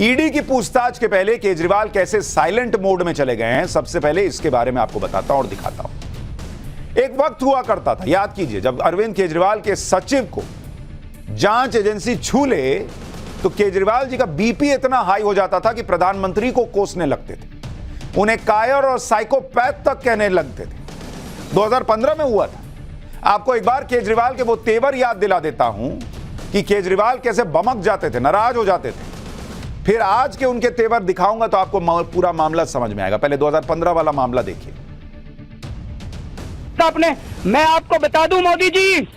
ED की पूछताछ के पहले केजरीवाल कैसे साइलेंट मोड में चले गए हैं, सबसे पहले इसके बारे में आपको बताता हूं और दिखाता हूं। एक वक्त हुआ करता था, याद कीजिए, जब अरविंद केजरीवाल के सचिव को जांच एजेंसी छू ले तो केजरीवाल जी का बीपी इतना हाई हो जाता था कि प्रधानमंत्री को कोसने लगते थे, उन्हें कायर और साइकोपैथ तक कहने लगते थे। 2015 में हुआ था। आपको एक बार केजरीवाल के वो तेवर याद दिला देता हूं कि केजरीवाल कैसे बमक जाते थे, नाराज हो जाते थे। फिर आज के उनके तेवर दिखाऊंगा तो आपको पूरा मामला समझ में आएगा। पहले 2015 वाला मामला देखिए। मैं आपको बता दूं मोदी जी,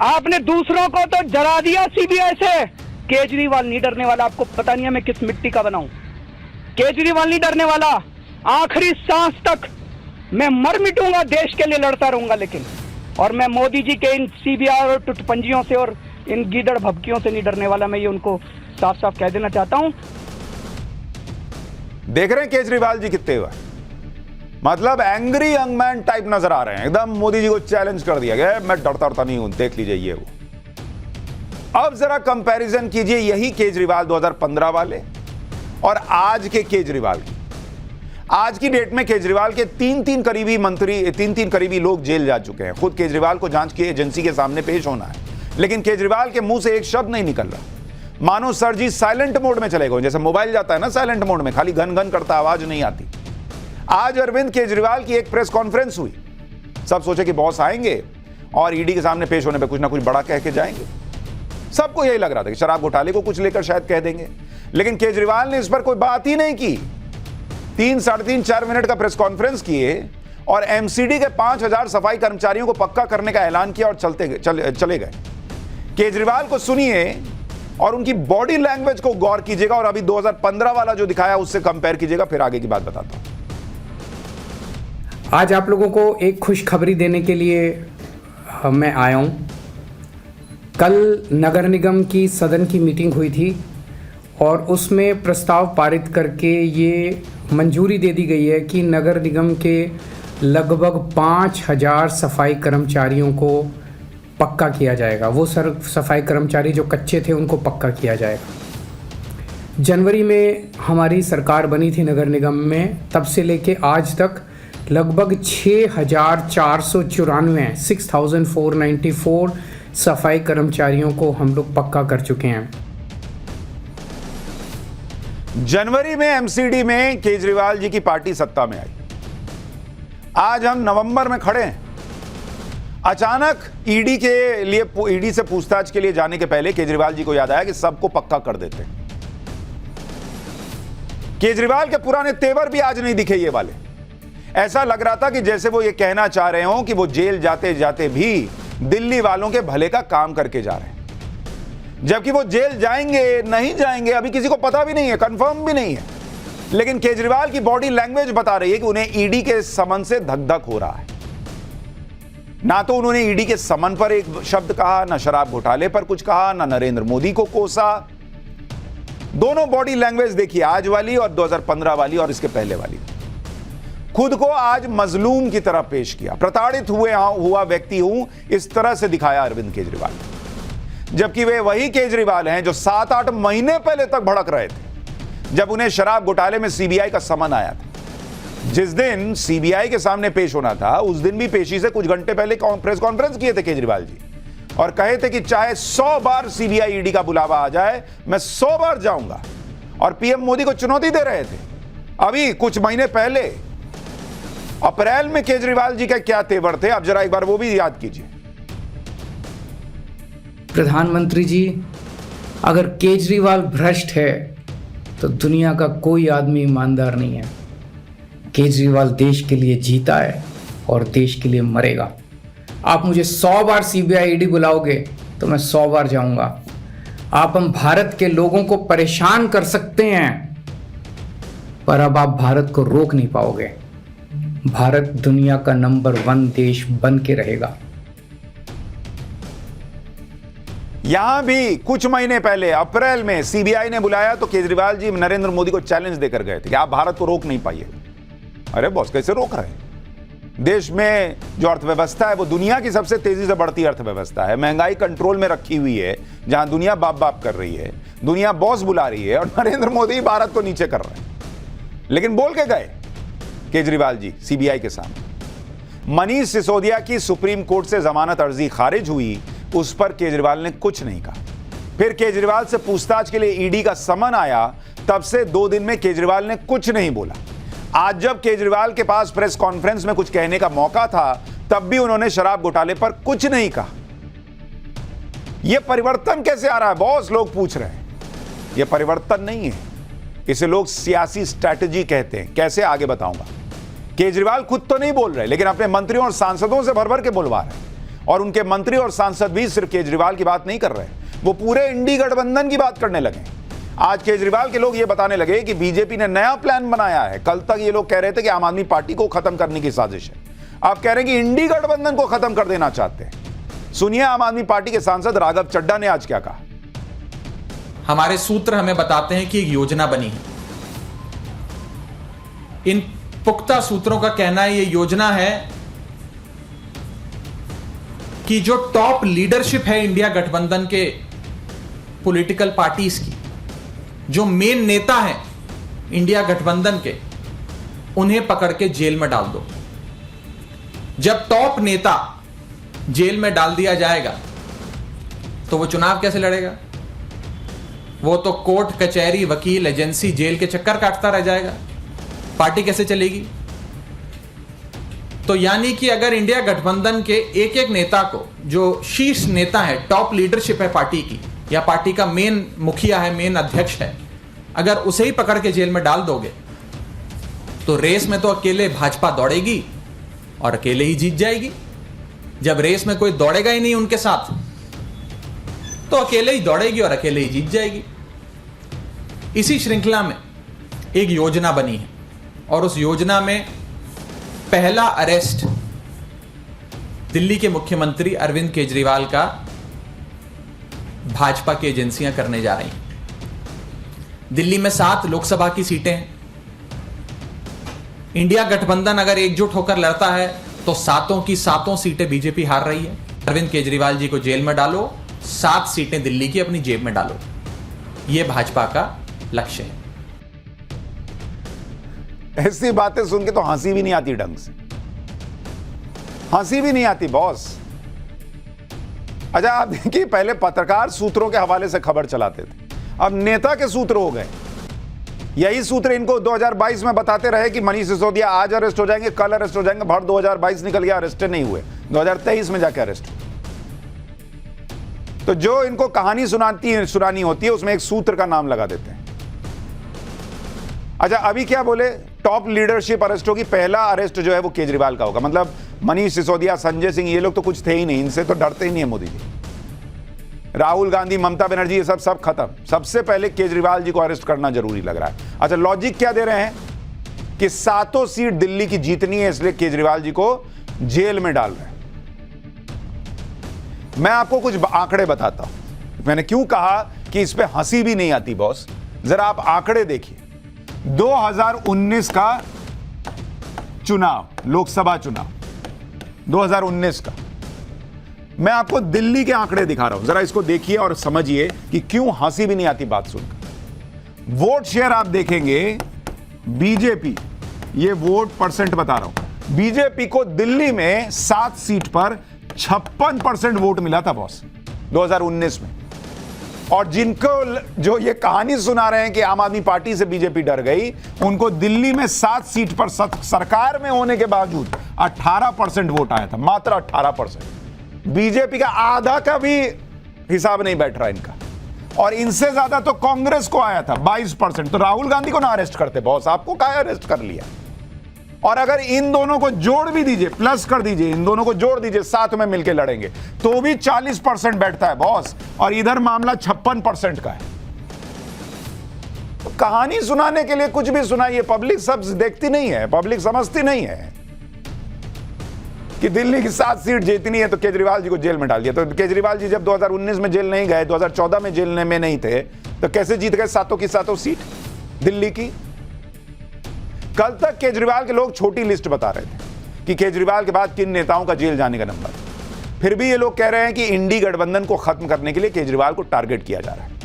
आपने दूसरों को तो डरा दिया सीबीआई से। केजरीवाल नहीं डरने वाला। आपको पता नहीं है मैं किस मिट्टी का बनाऊं। केजरीवाल नहीं डरने वाला। आखिरी सांस तक मैं मर मिटूंगा, देश के लिए लड़ता रहूंगा। लेकिन और मैं मोदी जी के इन सीबीआई और टुटपंजियों से और इन गीदड़ भभकियों से नहीं डरने वाला। मैं ये उनको साफ साफ कह देना चाहता हूं। देख रहे हैं केजरीवाल जी कितने हुआ, मतलब एंग्री यंग मैन टाइप नजर आ रहे हैं। एकदम मोदी जी को चैलेंज कर दिया गया, मैं डरता नहीं हूं, देख लीजिए ये वो। अब जरा कंपैरिजन कीजिए यही केजरीवाल 2015 वाले और आज के केजरीवाल की। आज की डेट में केजरीवाल के तीन करीबी मंत्री, तीन करीबी लोग जेल जा चुके हैं। खुद केजरीवाल को जांच की एजेंसी के सामने पेश होना है, लेकिन केजरीवाल के मुंह से एक शब्द नहीं निकल रहा। मानो सर जी साइलेंट मोड में चले गए, जैसे मोबाइल जाता है ना साइलेंट मोड में, खाली घन घन करता, आवाज नहीं आती। आज अरविंद केजरीवाल की एक प्रेस कॉन्फ्रेंस हुई। सब सोचे कि बॉस आएंगे और ईडी के सामने पेश होने पे कुछ ना कुछ बड़ा कह के जाएंगे। सबको यही लग रहा था कि शराब घोटाले को कुछ लेकर शायद कह देंगे, लेकिन केजरीवाल ने इस पर कोई बात ही नहीं की। 3, 3.5, 4 मिनट का प्रेस कॉन्फ्रेंस किए और एमसीडी के 5000 सफाई कर्मचारियों को पक्का करने का ऐलान किया और चले गए। केजरीवाल को सुनिए और उनकी बॉडी लैंग्वेज को गौर कीजिएगा और अभी 2015 वाला जो दिखाया उससे कंपेयर कीजिएगा, फिर आगे की बात बताता हूं। आज आप लोगों को एक खुशखबरी देने के लिए मैं आया हूं। कल नगर निगम की सदन की मीटिंग हुई थी और उसमें प्रस्ताव पारित करके ये मंजूरी दे दी गई है कि नगर निगम के लगभग 5000 सफाई कर्मचारियों को पक्का किया जाएगा। वो सफाई कर्मचारी जो कच्चे थे उनको पक्का किया जाएगा। जनवरी में हमारी सरकार बनी थी नगर निगम में, तब से लेके आज तक लगभग 6494 6494 सफाई कर्मचारियों को हम लोग पक्का कर चुके हैं। जनवरी में एमसीडी में केजरीवाल जी की पार्टी सत्ता में आई। आज हम नवंबर में खड़े हैं। अचानक ईडी से पूछताछ के लिए जाने के पहले केजरीवाल जी को याद आया कि सबको पक्का कर देते हैं। केजरीवाल के पुराने तेवर भी आज नहीं दिखे ये वाले। ऐसा लग रहा था कि जैसे वो ये कहना चाह रहे हो कि वो जेल जाते जाते भी दिल्ली वालों के भले का काम करके जा रहे हैं, जबकि वो जेल जाएंगे नहीं जाएंगे अभी किसी को पता भी नहीं है, कंफर्म भी नहीं है। लेकिन केजरीवाल की बॉडी लैंग्वेज बता रही है कि उन्हें ईडी के समन से धक धक हो रहा है। ना तो उन्होंने ईडी के समन पर एक शब्द कहा, ना शराब घोटाले पर कुछ कहा, ना नरेंद्र मोदी को कोसा। दोनों बॉडी लैंग्वेज देखिए, आज वाली और 2015 वाली और इसके पहले वाली। खुद को आज मजलूम की तरह पेश किया, प्रताड़ित हुआ व्यक्ति हूं, इस तरह से दिखाया अरविंद केजरीवाल। जबकि वे वही केजरीवाल हैं जो 7-8 महीने पहले तक भड़क रहे थे, जब उन्हें शराब घोटाले में सीबीआई का समन आया था। जिस दिन सीबीआई के सामने पेश होना था, उस दिन भी पेशी से कुछ घंटे पहले प्रेस कॉन्फ्रेंस किए थे केजरीवाल जी और कहे थे कि चाहे 100 बार सीबीआई ईडी का बुलावा आ जाए, मैं 100 बार जाऊंगा। और पीएम मोदी को चुनौती दे रहे थे। अभी कुछ महीने पहले अप्रैल में केजरीवाल जी का क्या तेवर थे, अब जरा एक बार वो भी याद कीजिए। प्रधानमंत्री जी, अगर केजरीवाल भ्रष्ट है तो दुनिया का कोई आदमी ईमानदार नहीं है। केजरीवाल देश के लिए जीता है और देश के लिए मरेगा। आप मुझे 100 बार सीबीआई ईडी बुलाओगे तो मैं 100 बार जाऊंगा। आप हम भारत के लोगों को परेशान कर सकते हैं, पर अब आप भारत को रोक नहीं पाओगे। भारत दुनिया का नंबर 1 देश बन के रहेगा। यहां भी कुछ महीने पहले अप्रैल में सीबीआई ने बुलाया तो केजरीवाल जी नरेंद्र मोदी को चैलेंज देकर गए थे कि आप भारत को रोक नहीं पाइए। अरे बॉस, कैसे रोक रहे हैं? देश में जो अर्थव्यवस्था है वो दुनिया की सबसे तेजी से बढ़ती अर्थव्यवस्था है, महंगाई कंट्रोल में रखी हुई है, जहां दुनिया बाप बाप कर रही है, दुनिया बॉस बुला रही है, और नरेंद्र मोदी भारत को नीचे कर रहे हैं। लेकिन बोल के गए केजरीवाल जी सीबीआई के सामने। मनीष सिसोदिया की सुप्रीम कोर्ट से जमानत अर्जी खारिज हुई, उस पर केजरीवाल ने कुछ नहीं कहा। फिर केजरीवाल से पूछताछ के लिए ईडी का समन आया, तब से 2 दिन में केजरीवाल ने कुछ नहीं बोला। आज जब केजरीवाल के पास प्रेस कॉन्फ्रेंस में कुछ कहने का मौका था, तब भी उन्होंने शराब घोटाले पर कुछ नहीं कहा। यह परिवर्तन कैसे आ रहा है बॉस, लोग पूछ रहे हैं। यह परिवर्तन नहीं है, इसे लोग सियासी स्ट्रैटेजी कहते हैं। कैसे, आगे बताऊंगा। केजरीवाल खुद तो नहीं बोल रहे, लेकिन अपने मंत्रियों और सांसदों से भर भर के बुलवा रहे हैं। और उनके मंत्री और सांसद भी सिर्फ केजरीवाल की बात नहीं कर रहे, वो पूरे इंडी गठबंधन की बात करने लगे। आज केजरीवाल के लोग ये बताने लगे कि बीजेपी ने नया प्लान बनाया है। कल तक ये लोग कह रहे थे कि आम आदमी पार्टी को खत्म करने की साजिश है, अब कह रहे हैं कि इंडी गठबंधन को खत्म कर देना चाहते हैं। सुनिए आम आदमी पार्टी के सांसद राघव चड्ढा ने आज क्या कहा। हमारे सूत्र हमें बताते हैं कि एक योजना बनी है। इन पुख्ता सूत्रों का कहना है, ये योजना है कि जो टॉप लीडरशिप है इंडिया गठबंधन के पॉलिटिकल पार्टीज की, जो मेन नेता हैं इंडिया गठबंधन के, उन्हें पकड़ के जेल में डाल दो। जब टॉप नेता जेल में डाल दिया जाएगा तो वो चुनाव कैसे लड़ेगा? वो तो कोर्ट, कचहरी, वकील, एजेंसी, जेल के चक्कर काटता रह जाएगा। पार्टी कैसे चलेगी? तो यानी कि अगर इंडिया गठबंधन के एक एक नेता को, जो शीर्ष नेता है, टॉप लीडरशिप है पार्टी की, या पार्टी का मेन मुखिया है, मेन अध्यक्ष है, अगर उसे ही पकड़ के जेल में डाल दोगे तो रेस में तो अकेले भाजपा दौड़ेगी और अकेले ही जीत जाएगी। जब रेस में कोई दौड़ेगा ही नहीं उनके साथ, तो अकेले ही दौड़ेगी और अकेले ही जीत जाएगी। इसी श्रृंखला में एक योजना बनी है और उस योजना में पहला अरेस्ट दिल्ली के मुख्यमंत्री अरविंद केजरीवाल का भाजपा की एजेंसियां करने जा रही हैं। दिल्ली में 7 लोकसभा की सीटें हैं। इंडिया गठबंधन अगर एकजुट होकर लड़ता है तो 7 की 7 सीटें बीजेपी हार रही है। अरविंद केजरीवाल जी को जेल में डालो, 7 सीटें दिल्ली की अपनी जेब में डालो, यह भाजपा का लक्ष्य है। ऐसी बातें सुन के तो हंसी भी नहीं आती, ढंग से हंसी भी नहीं आती बॉस। अच्छा आप देखिए, पहले पत्रकार सूत्रों के हवाले से खबर चलाते थे, अब नेता के सूत्र हो गए। यही सूत्र इनको 2022 में बताते रहे कि मनीष सिसोदिया आज अरेस्ट हो जाएंगे, कल अरेस्ट हो जाएंगे। भर 2022 निकल गया, अरेस्ट नहीं हुए। 2023 में जाके अरेस्ट हुए। तो जो इनको कहानी सुनानी होती है, उसमें एक सूत्र का नाम लगा देते हैं। अच्छा अभी क्या बोले, टॉप लीडरशिप अरेस्ट होगी। पहला अरेस्ट जो है वो केजरीवाल का होगा। मतलब मनीष सिसोदिया, संजय सिंह, ये लोग तो कुछ थे ही नहीं, इनसे तो डरते ही नहीं है मोदी जी। राहुल गांधी, ममता बनर्जी, ये सब खत्म। सबसे पहले केजरीवाल जी को अरेस्ट करना जरूरी लग रहा है। अच्छा लॉजिक क्या दे रहे हैं कि 7 सीट दिल्ली की जीतनी है, इसलिए केजरीवाल जी को जेल में डाल रहे हैं। मैं आपको कुछ आंकड़े बताता हूं। मैंने क्यों कहा कि इस पे हंसी भी नहीं आती बॉस, जरा आप आंकड़े देखिए। 2019 का चुनाव, लोकसभा चुनाव 2019 का, मैं आपको दिल्ली के आंकड़े दिखा रहा हूं, जरा इसको देखिए और समझिए कि क्यों हंसी भी नहीं आती बात सुनकर। वोट शेयर आप देखेंगे, बीजेपी, ये वोट परसेंट बता रहा हूं, बीजेपी को दिल्ली में 7 सीट पर 56% वोट मिला था बॉस 2019 में। और जिनको जो ये कहानी सुना रहे हैं कि आम आदमी पार्टी से बीजेपी डर गई, उनको दिल्ली में 7 सीट पर सरकार में होने के बावजूद 18% वोट आया था, मात्र 18%। बीजेपी का आधा का भी हिसाब नहीं बैठ रहा इनका। और इनसे ज्यादा तो कांग्रेस को आया था 22%। तो राहुल गांधी को ना अरेस्ट करते बॉस, आपको क्या अरेस्ट कर लिया। और अगर इन दोनों को जोड़ भी दीजिए, प्लस कर दीजिए, इन दोनों को जोड़ दीजिए, साथ में मिलकर लड़ेंगे तो भी 40% बैठता है बॉस। और इधर मामला 56% का है। तो कहानी सुनाने के लिए कुछ भी सुनाइए, पब्लिक सब देखती नहीं है, पब्लिक समझती नहीं है कि दिल्ली की 7 सीट जीतनी है तो केजरीवाल जी को जेल में डाल दिया। तो केजरीवाल जी जब 2019 में जेल नहीं गए, 2014 में जेल में नहीं थे, तो कैसे जीत गए 7 की 7 सीट दिल्ली की? कल तक केजरीवाल के लोग छोटी लिस्ट बता रहे थे कि केजरीवाल के बाद किन नेताओं का जेल जाने का नंबर। फिर भी ये लोग कह रहे हैं कि इंडी गठबंधन को खत्म करने के लिए केजरीवाल को टारगेट किया जा रहा है।